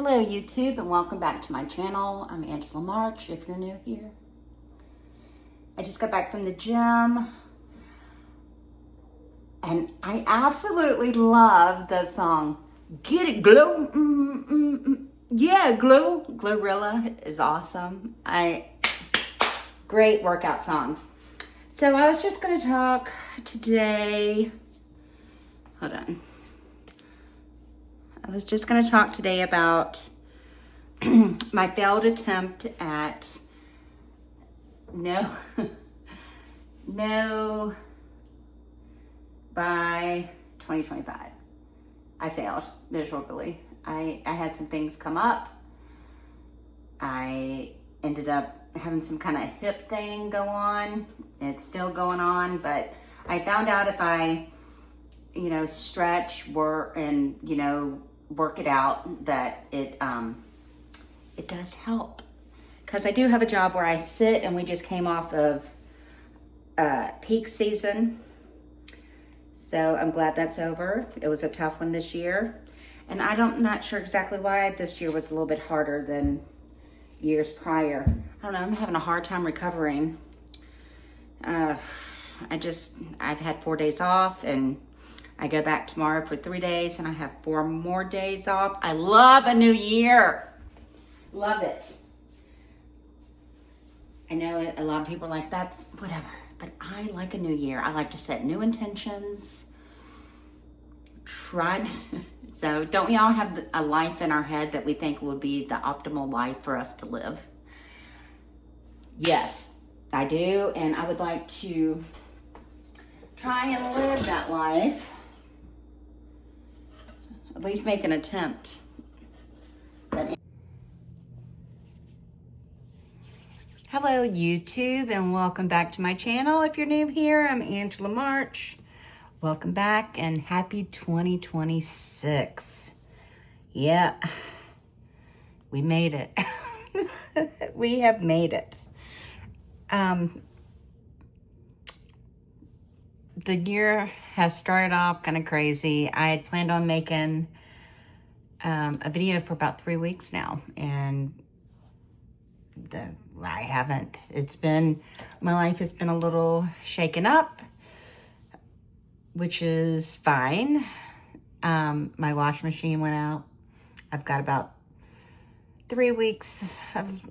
Hello YouTube and welcome back to my channel. I'm Angela March if you're new here. I just got back from the gym and I absolutely love the song Get It Glow. Yeah, Glow. Glorilla is awesome. Great workout songs. So I was just going to talk today. Hold on. I was just going to talk today about my failed attempt at no by 2025. I failed miserably. I had some things come up. I ended up having some kind of hip thing go on. It's still going on, but I found out if I, stretch, work, and, work it out, that it does help. Because I do have a job where I sit, and we just came off of peak season. So I'm glad that's over. It was a tough one this year. And I'm not sure exactly why this year was a little bit harder than years prior. I don't know, I'm having a hard time recovering. I've had 4 days off, and I go back tomorrow for 3 days, and I have 4 more days off. I love a new year. Love it. I know a lot of people are like, that's whatever. But I like a new year. I like to set new intentions. So don't we all have a life in our head that we think will be the optimal life for us to live? Yes, I do. And I would like to try and live that life. At least make an attempt. Hello YouTube and welcome back to my channel. If you're new here, I'm Angela March. Welcome back and happy 2026. Yeah, we made it. We have made it. The year has started off kind of crazy. I had planned on making a video for about 3 weeks now, and I haven't. My life has been a little shaken up, which is fine. My washing machine went out. I've got about 3 weeks of,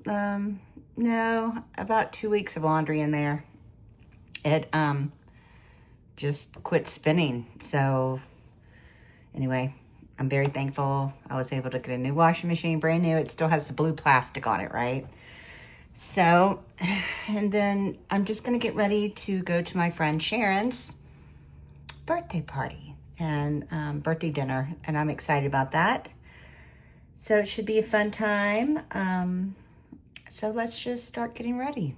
about 2 weeks of laundry in there. It just quit spinning. So anyway, I'm very thankful I was able to get a new washing machine, brand new. It still has the blue plastic on it, right? So, and then I'm just going to get ready to go to my friend Sharon's birthday party and birthday dinner, and I'm excited about that. So it should be a fun time. So let's just start getting ready.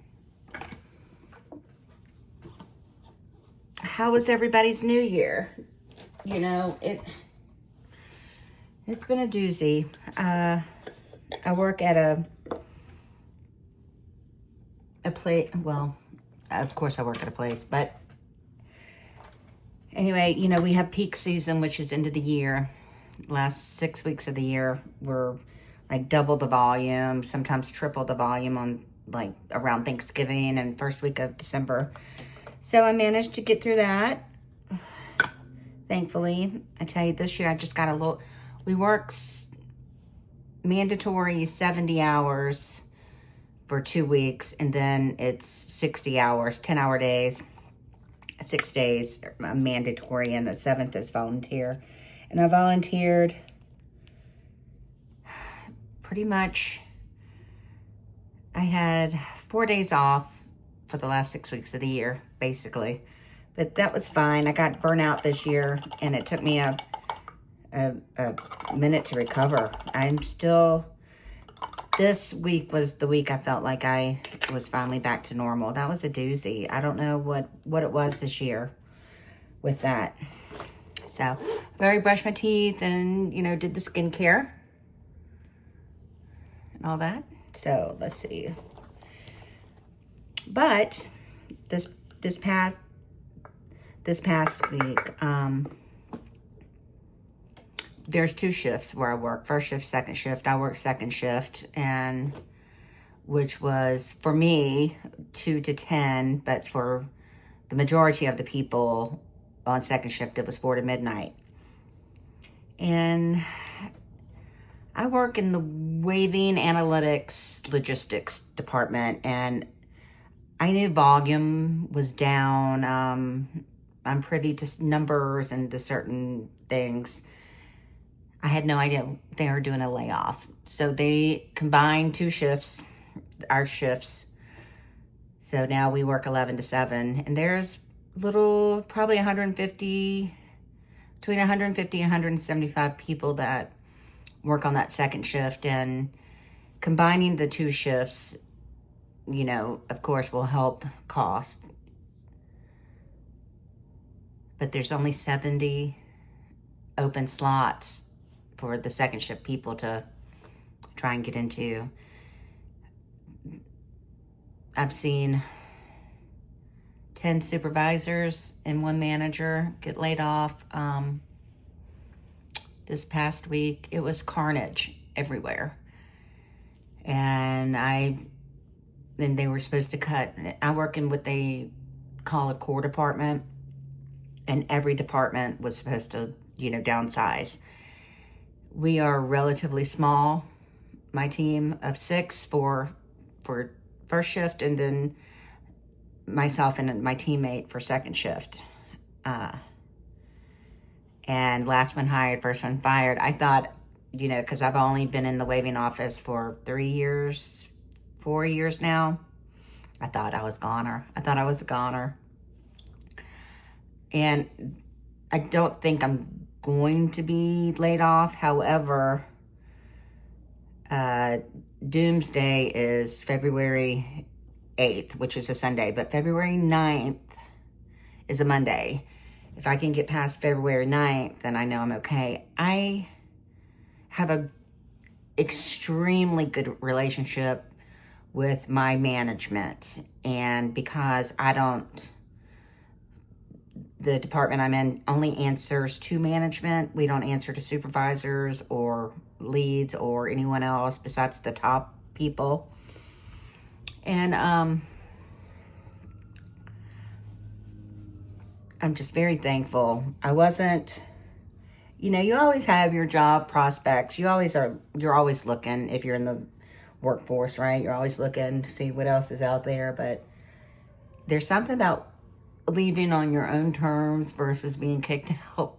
How was everybody's new year? It's been a doozy. I work at a place. Well, of course I work at a place, but anyway, we have peak season, which is end of the year. Last 6 weeks of the year, we're like double the volume, sometimes triple the volume on like around Thanksgiving and first week of December. So I managed to get through that. Thankfully, I tell you, this year I just got a little. We work mandatory 70 hours for 2 weeks, and then it's 60 hours, 10-hour days, 6 days mandatory, and the 7th is volunteer. And I volunteered pretty much. I had 4 days off for the last 6 weeks of the year, basically. But that was fine. I got burnt out this year, and it took me a minute to recover. This week was the week I felt like I was finally back to normal. That was a doozy. I don't know what it was this year with that. So I've already brushed my teeth and, did the skincare and all that. So let's see. But this past week, there's 2 shifts where I work. First shift, second shift. I work second shift, and which was for me 2 to 10, but for the majority of the people on second shift, it was 4 to midnight. And I work in the waiving analytics logistics department, and I knew volume was down. I'm privy to numbers and to certain things. I had no idea they were doing a layoff. So they combined 2 shifts, our shifts. So now we work 11 to 7, and there's probably 150, between 150 and 175 people that work on that second shift, and combining the 2 shifts, of course, will help cost. But there's only 70 open slots for the second shift people to try and get into. I've seen 10 supervisors and 1 manager get laid off. This past week, it was carnage everywhere. And then they were supposed to cut. I work in what they call a core department, and every department was supposed to, downsize. We are relatively small. My team of 6 for first shift, and then myself and my teammate for second shift. And last one hired, first one fired. I thought, because I've only been in the waiving office for 4 years now. I thought I was a goner. And I don't think I'm going to be laid off. However, Doomsday is February 8th, which is a Sunday, but February 9th is a Monday. If I can get past February 9th, then I know I'm okay. I have a extremely good relationship with my management, and because the department I'm in only answers to management. We don't answer to supervisors or leads or anyone else besides the top people. And I'm just very thankful. You always have your job prospects. You're always looking if you're in the workforce, right? You're always looking to see what else is out there. But there's something about leaving on your own terms versus being kicked out.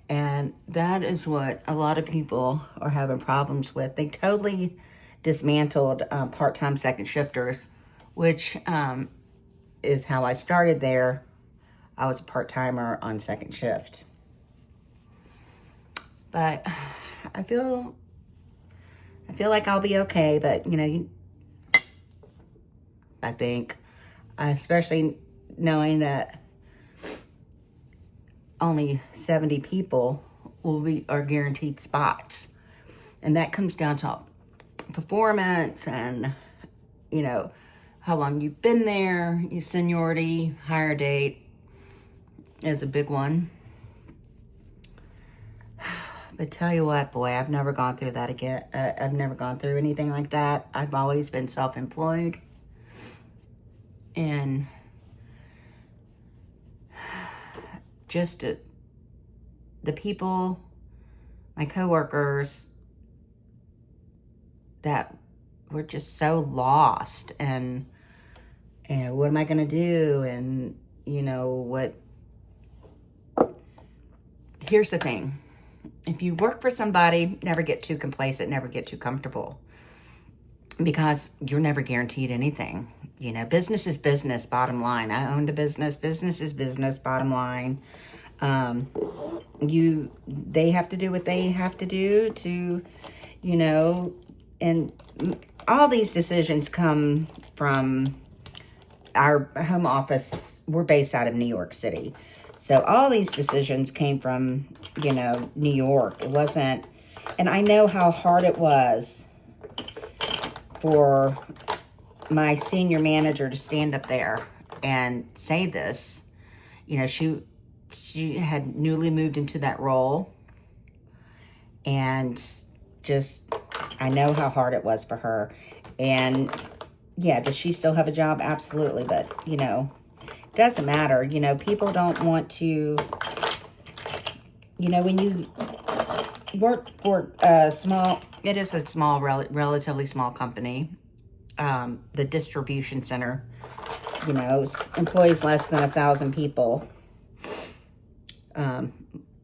And that is what a lot of people are having problems with. They totally dismantled part-time second shifters, which is how I started there. I was a part-timer on second shift. But I feel like I'll be okay, but I think, especially knowing that only 70 people are guaranteed spots. And that comes down to performance and, how long you've been there, your seniority, hire date is a big one. But tell you what, boy, I've never gone through that again. I've never gone through anything like that. I've always been self-employed. And just the people, my coworkers, that were just so lost. And, what am I going to do? And, here's the thing. If you work for somebody, never get too complacent, never get too comfortable, because you're never guaranteed anything. Business is business, bottom line. I owned a business. Business is business, bottom line. They have to do what they have to do to, and all these decisions come from our home office. We're based out of New York City. So all these decisions came from, New York. It wasn't, and I know how hard it was for my senior manager to stand up there and say this. She had newly moved into that role. And just, I know how hard it was for her. And yeah, does she still have a job? Absolutely. But, you know, doesn't matter. You know, people don't want to, you know, when you work for a small, it is a small, relatively small company, the distribution center, you know, employs less than 1,000 people,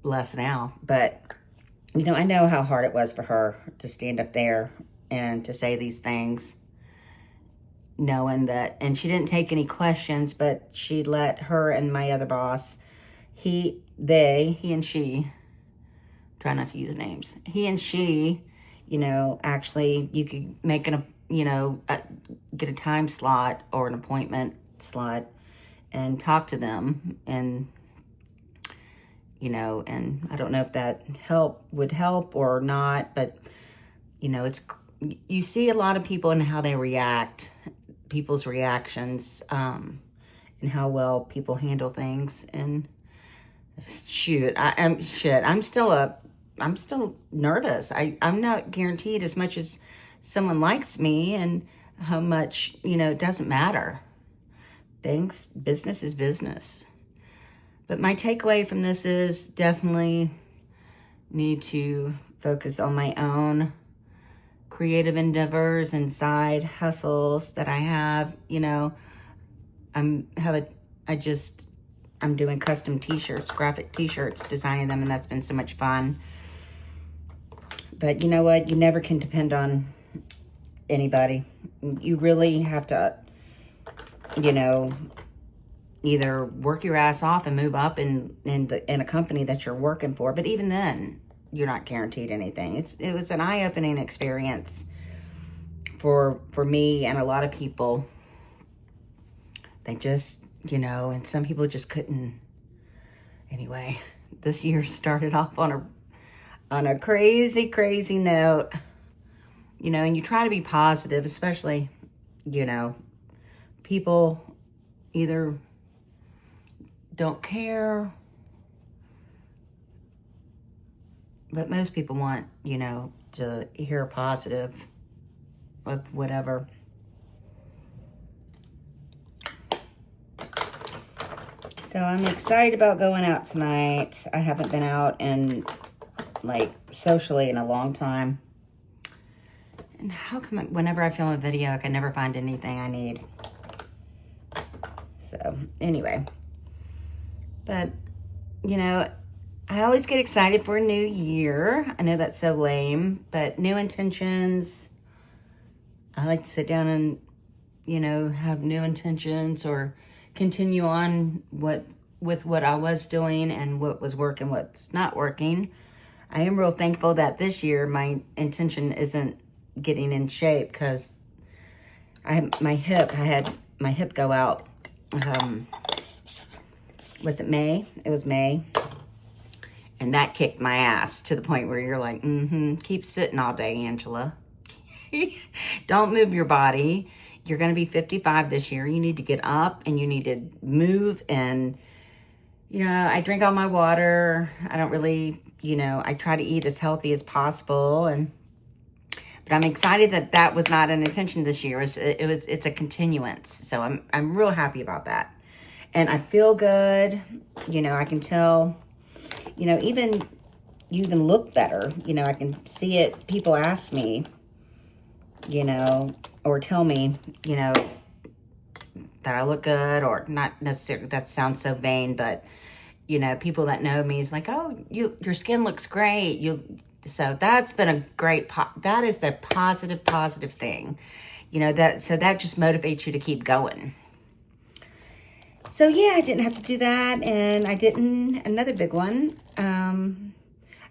less now, but, you know, I know how hard it was for her to stand up there and to say these things, knowing that, and she didn't take any questions, but she let her and my other boss, he and she, try not to use names, he and she, you know, actually, you could make get a time slot or an appointment slot and talk to them, and, you know, and I don't know if that would help or not, but, you know, you see a lot of people and how they react, people's reactions, and how well people handle things. And I'm still nervous. I'm not guaranteed as much as someone likes me, and how much, you know, it doesn't matter. Business is business. But my takeaway from this is definitely need to focus on my own creative endeavors and side hustles that I have. You know, I'm doing custom t-shirts, graphic t-shirts, designing them, and that's been so much fun. But you know what? You never can depend on anybody. You really have to, you know, either work your ass off and move up in a company that you're working for. But even then, you're not guaranteed anything. It was an eye-opening experience for me and a lot of people. They just, you know, and some people just couldn't. Anyway, this year started off on a crazy, crazy note. You know, and you try to be positive, especially, you know, people either don't care, but most people want, you know, to hear positive of whatever. So I'm excited about going out tonight. I haven't been out in, like, socially in a long time. And how come whenever I film a video, I can never find anything I need? So, anyway. But, you know, I always get excited for a new year. I know that's so lame, but new intentions. I like to sit down and, you know, have new intentions or continue on with what I was doing and what was working, what's not working. I am real thankful that this year my intention isn't getting in shape, because I had my hip go out. Was it May? It was May. And that kicked my ass to the point where you're like, keep sitting all day, Angela. Don't move your body. You're going to be 55 this year. You need to get up and you need to move. And, you know, I drink all my water. I don't really, you know, I try to eat as healthy as possible. But I'm excited that was not an intention this year. It's a continuance. So I'm real happy about that. And I feel good. You know, I can tell, you know, you even look better. You know, I can see it. People ask me, you know, or tell me, you know, that I look good, or not necessarily, that sounds so vain, but, you know, people that know me is like, oh, your skin looks great. So that's been a great, that is the positive thing, you know, that just motivates you to keep going. So yeah, I didn't have to do that. And another big one,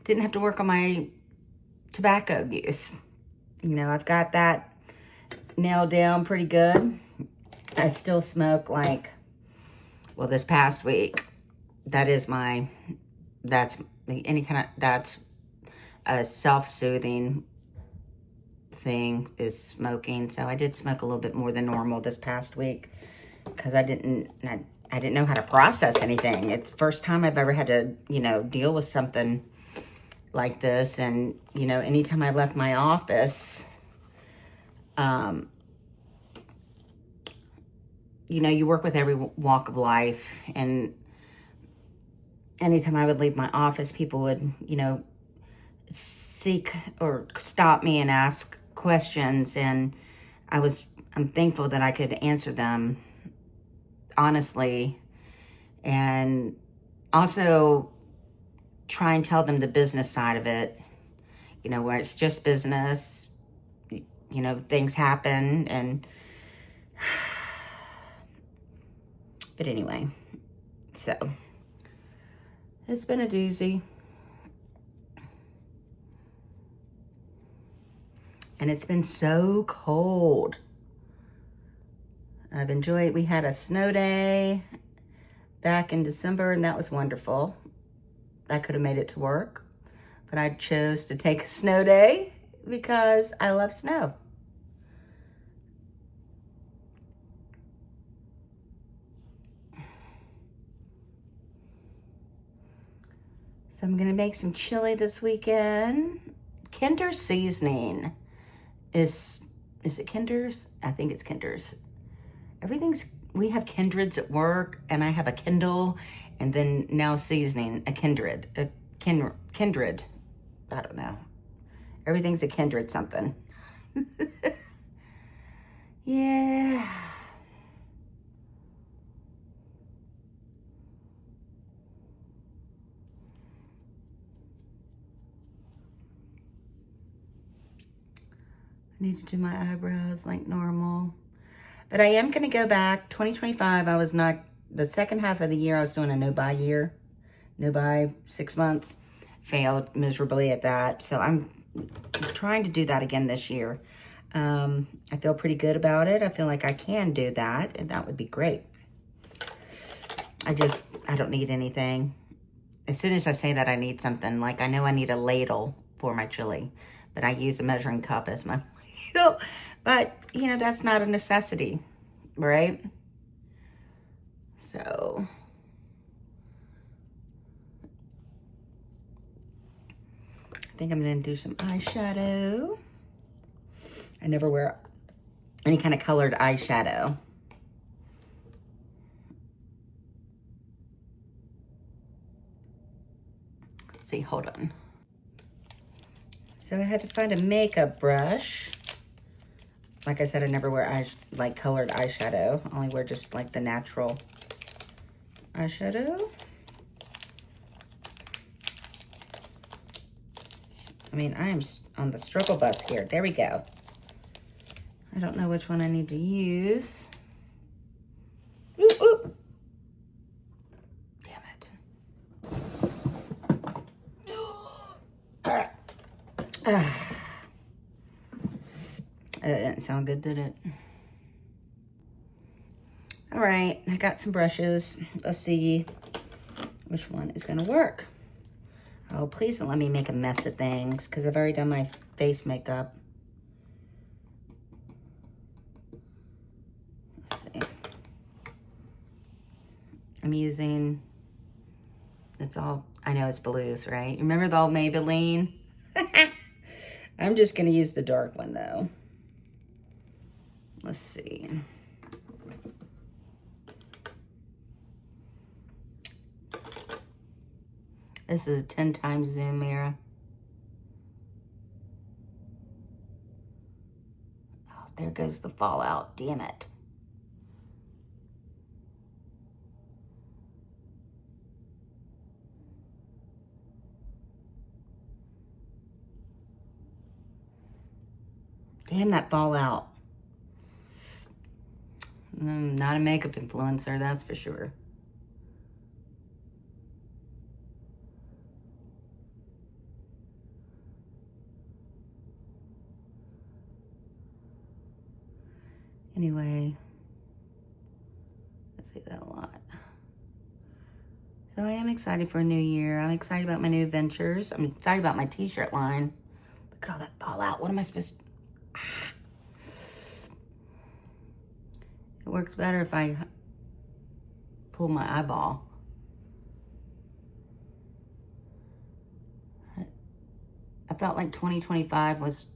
didn't have to work on my tobacco use. You know, I've got that nailed down pretty good. I still smoke this past week, that's a self-soothing thing is smoking. So I did smoke a little bit more than normal this past week because I didn't know how to process anything. It's the first time I've ever had to, you know, deal with something like this. And, you know, anytime I left my office, you know, you work with every walk of life. And anytime I would leave my office, people would, you know, seek or stop me and ask questions. And I'm thankful that I could answer them honestly. And also try and tell them the business side of it, you know, where it's just business, you know, things happen. And but anyway, so it's been a doozy. And it's been so cold. I've enjoyed, we had a snow day back in December, and that was wonderful. I could have made it to work, but I chose to take a snow day because I love snow. So I'm gonna make some chili this weekend. Kinder seasoning is it Kinder's? I think it's Kinder's. We have Kindreds at work, and I have a Kindle, and then now seasoning, a Kindred. Kindred. I don't know. Everything's a Kindred something. Yeah. I need to do my eyebrows like normal. But I am going to go back. 2025, I was not, the second half of the year, I was doing a no-buy year. No-buy, 6 months. Failed miserably at that. So I'm trying to do that again this year. I feel pretty good about it. I feel like I can do that, and that would be great. I don't need anything. As soon as I say that I need something, like I know I need a ladle for my chili, but I use a measuring cup as my ladle. But, you know, that's not a necessity, right? So, I think I'm going to do some eyeshadow. I never wear any kind of colored eyeshadow. Let's see, hold on. So I had to find a makeup brush. Like I said, I never wear colored eyeshadow. I only wear just like the natural eyeshadow. I mean, I'm on the struggle bus here. There we go. I don't know which one I need to use. Ooh, ooh. Damn it. All right. That didn't sound good, did it? All right, I got some brushes. Let's see which one is gonna work. Oh, please don't let me make a mess of things because I've already done my face makeup. Let's see. I'm using, I know it's blues, right? Remember the old Maybelline? I'm just gonna use the dark one though. Let's see. This is a 10 times zoom mirror. Oh, there goes the fallout. Damn it. Damn that fallout. Not a makeup influencer, that's for sure. Anyway, I say that a lot. So I am excited for a new year. I'm excited about my new ventures. I'm excited about my t-shirt line. Look at all that fallout. What am I supposed to... It works better if I pull my eyeball. felt like 2025 was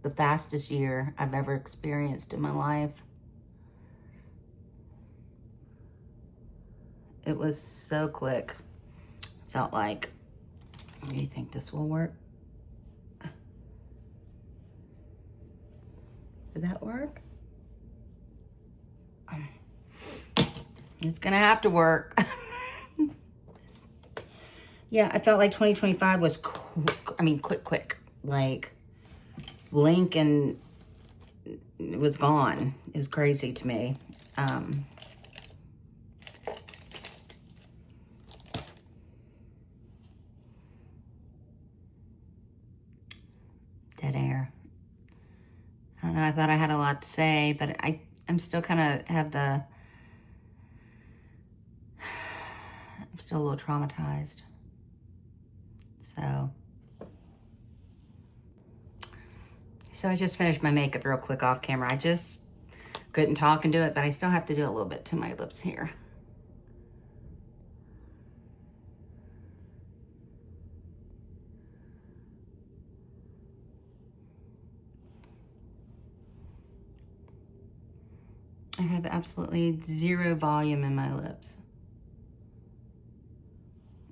the fastest year I've ever experienced in my life. It was so quick. Felt like, do you think this will work? Did that work? It's gonna have to work. Yeah, I felt like 2025 was quick. Like, blink and it was gone. It was crazy to me. Dead air. I don't know, I thought I had a lot to say, but I'm still kind of I'm still a little traumatized. So I just finished my makeup real quick off camera. I just couldn't talk and do it, but I still have to do a little bit to my lips here. I have absolutely zero volume in my lips.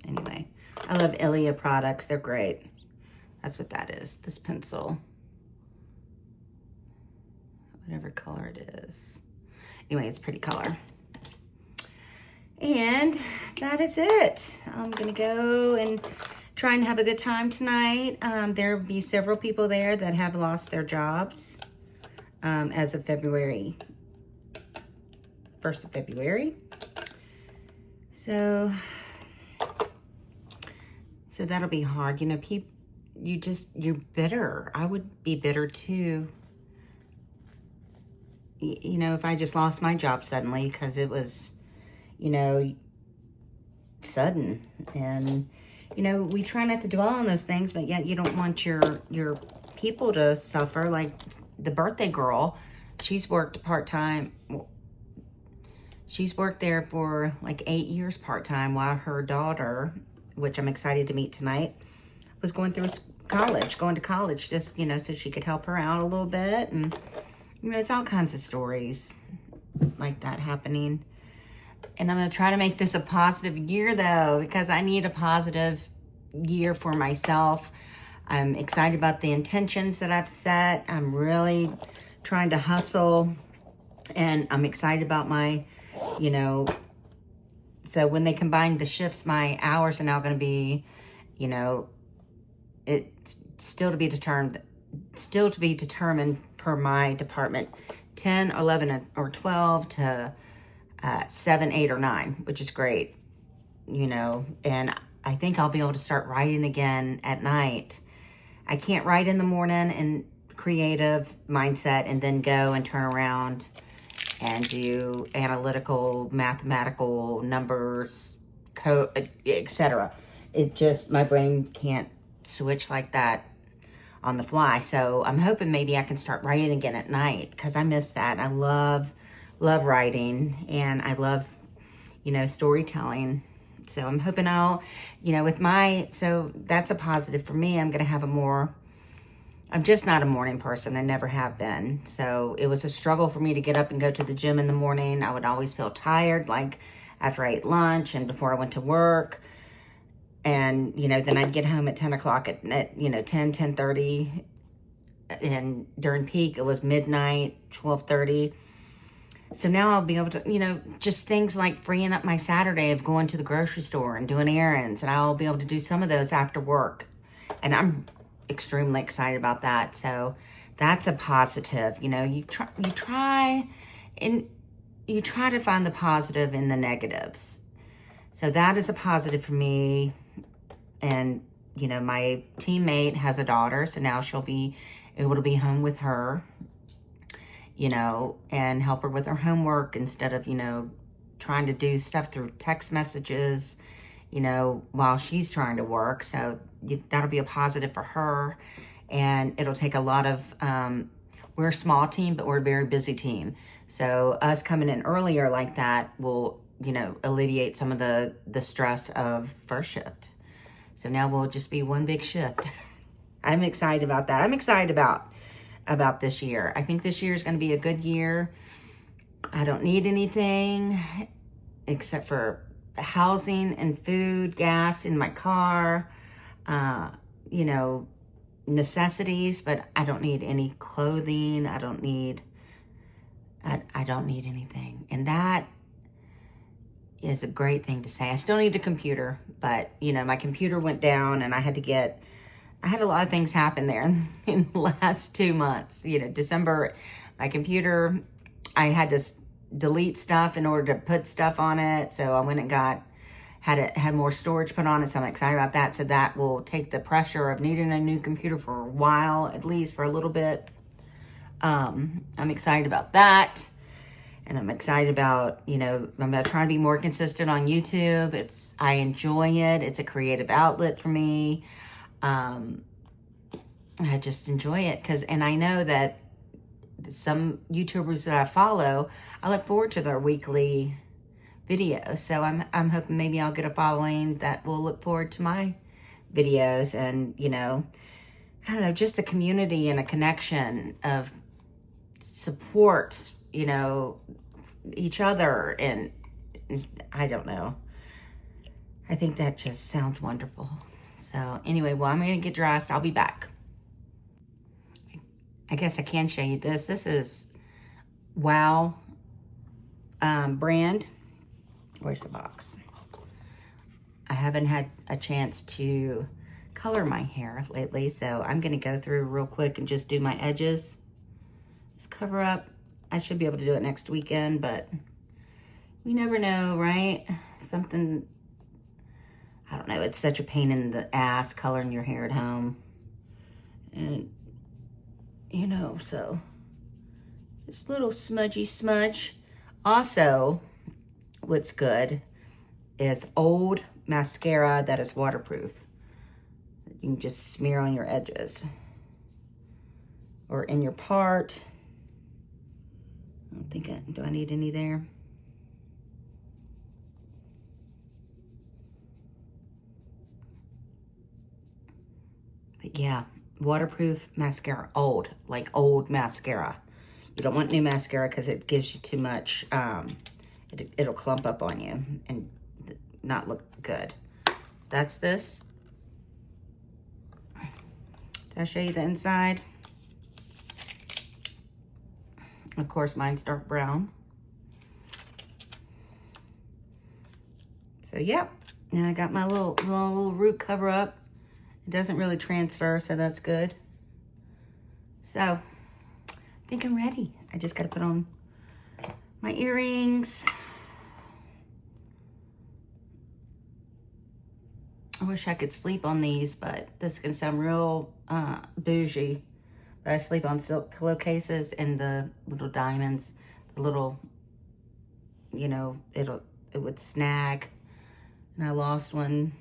Anyway, I love Ilia products. They're great. That's what that is, this pencil. Whatever color it is. Anyway, it's a pretty color. And that is it. I'm gonna go and try and have a good time tonight. There'll be several people there that have lost their jobs as of February 1st of February. So that'll be hard. You know, you're bitter. I would be bitter too. You know, if I just lost my job suddenly, because it was, you know, sudden. And, you know, we try not to dwell on those things, but yet you don't want your people to suffer. Like the birthday girl, she's worked part-time. She's worked there for like 8 years part-time while her daughter, which I'm excited to meet tonight, was going to college, just, you know, so she could help her out a little bit. And, you know, it's all kinds of stories like that happening. And I'm going to try to make this a positive year, though, because I need a positive year for myself. I'm excited about the intentions that I've set. I'm really trying to hustle. And I'm excited about my, you know, so when they combine the shifts, my hours are now going to be, you know, it's still to be determined per my department, 10, 11, or 12 to 7, 8, or 9, which is great, you know, and I think I'll be able to start writing again at night. I can't write in the morning in creative mindset and then go and turn around and do analytical, mathematical numbers, code, etc. It just, my brain can't switch like that on the fly. So I'm hoping maybe I can start writing again at night, because I miss that. I love writing, and I love, you know, storytelling. So I'm hoping I'll, you know, so that's a positive for me. I'm just not a morning person. I never have been. So it was a struggle for me to get up and go to the gym in the morning. I would always feel tired, like after I ate lunch and before I went to work. And, you know, then I'd get home at 10 o'clock at you know, 10:30. And during peak, it was midnight, 12:30. So now I'll be able to, you know, just things like freeing up my Saturday of going to the grocery store and doing errands. And I'll be able to do some of those after work. And I'm extremely excited about that. So that's a positive. You know, you try to find the positive in the negatives. So that is a positive for me. And, you know, my teammate has a daughter, so now she'll be able to be home with her, you know, and help her with her homework instead of, you know, trying to do stuff through text messages, you know, while she's trying to work. So that'll be a positive for her. And it'll take a lot of, we're a small team, but we're a very busy team. So us coming in earlier like that will, you know, alleviate some of the stress of first shift. So now we'll just be one big shift. I'm excited about that. I'm excited about this year. I think this year is going to be a good year. I don't need anything except for housing and food, gas in my car, you know, necessities, but I don't need any clothing. I don't need anything. And that is a great thing to say. I still need a computer, but you know, my computer went down and I had a lot of things happen there in the last 2 months. You know, December, my computer, I had to delete stuff in order to put stuff on it. So I went and had more storage put on it. So I'm excited about that. So that will take the pressure of needing a new computer for a while, at least for a little bit. I'm excited about that. And I'm excited about, you know, I'm going to try to be more consistent on YouTube. I enjoy it. It's a creative outlet for me. I just enjoy it and I know that some YouTubers that I follow, I look forward to their weekly videos. So I'm hoping maybe I'll get a following that will look forward to my videos and, you know, I don't know, just a community and a connection of support, you know, each other. And I don't know. I think that just sounds wonderful. So anyway, well, I'm going to get dressed. I'll be back. I guess I can show you this. This is Wow brand. Where's the box? I haven't had a chance to color my hair lately, so I'm going to go through real quick and just do my edges. Just cover up. I should be able to do it next weekend, but we never know, right? Something, I don't know. It's such a pain in the ass coloring your hair at home. And, you know, so this little smudgy smudge. Also, what's good is old mascara that is waterproof. You can just smear on your edges or in your part. I don't think do I need any there? But yeah, waterproof mascara, like old mascara. You don't want new mascara because it gives you too much, it'll clump up on you and not look good. That's this. Did I show you the inside? Of course, mine's dark brown. So, yep. And I got my little root cover up. It doesn't really transfer, so that's good. So, I think I'm ready. I just got to put on my earrings. I wish I could sleep on these, but this is going to sound real bougie. But I sleep on silk pillowcases and the little diamonds, the little, you know, it would snag. And I lost one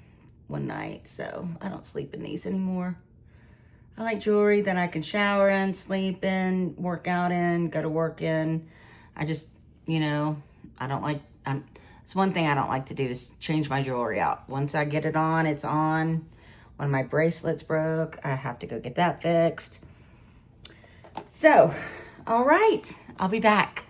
night, so I don't sleep in these anymore. I like jewelry that I can shower in, sleep in, work out in, go to work in. I just, you know, I don't like, it's one thing I don't like to do is change my jewelry out. Once I get it on, it's on. One of my bracelets broke. I have to go get that fixed. So, all right, I'll be back.